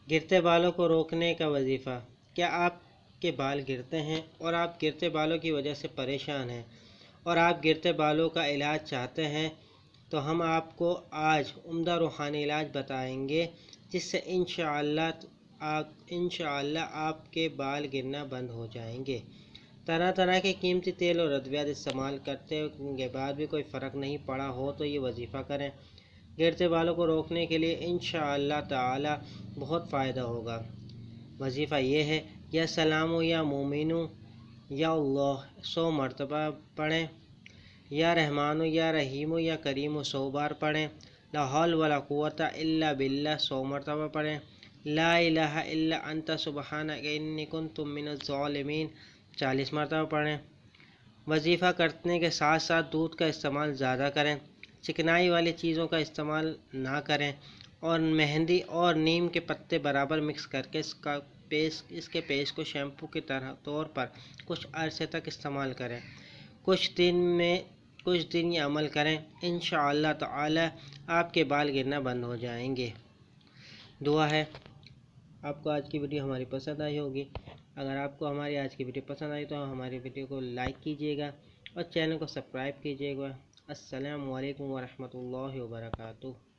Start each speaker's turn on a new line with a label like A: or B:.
A: گرتے بالوں کو روکنے کا وظیفہ۔ کیا آپ کے بال گرتے ہیں اور آپ گرتے بالوں کی وجہ سے پریشان ہیں اور آپ گرتے بالوں کا علاج چاہتے ہیں تو ہم آپ کو آج عمدہ روحانی علاج بتائیں گے، جس سے انشاءاللہ آپ کے بال گرنا بند ہو جائیں گے۔ طرح طرح کے قیمتی تیل اور ادویات استعمال کرتے کے بعد بھی کوئی فرق نہیں پڑا ہو تو یہ وظیفہ کریں۔ گرتے بالوں کو روکنے کے لیے انشاءاللہ تعالی بہت فائدہ ہوگا۔ وظیفہ یہ ہے: یا سلام یا مومنو یا اللہ 100 مرتبہ پڑھیں، یا رحمانو یا رحیمو یا کریمو 100 بار پڑھیں، لا حول ولا قوت الا باللہ 100 مرتبہ پڑھیں، لا الہ الا انت سبحانک انی کنت من الظالمین 40 مرتبہ پڑھیں۔ وظیفہ کرنے کے ساتھ ساتھ دودھ کا استعمال زیادہ کریں، چکنائی والی چیزوں کا استعمال نہ کریں، اور مہندی اور نیم کے پتے برابر مکس کر کے اس کے پیسٹ کو شیمپو کے طور پر کچھ عرصے تک استعمال کریں۔ کچھ دن یہ عمل کریں، انشاءاللہ تعالی آپ کے بال گرنا بند ہو جائیں گے۔ دعا ہے آپ کو آج کی ویڈیو ہماری پسند آئی ہوگی۔ اگر آپ کو ہماری آج کی ویڈیو پسند آئی تو ہماری ویڈیو کو لائک کیجیے گا اور چینل کو سبسکرائب کیجیے گا۔ السلام علیکم ورحمۃ اللہ وبرکاتہ۔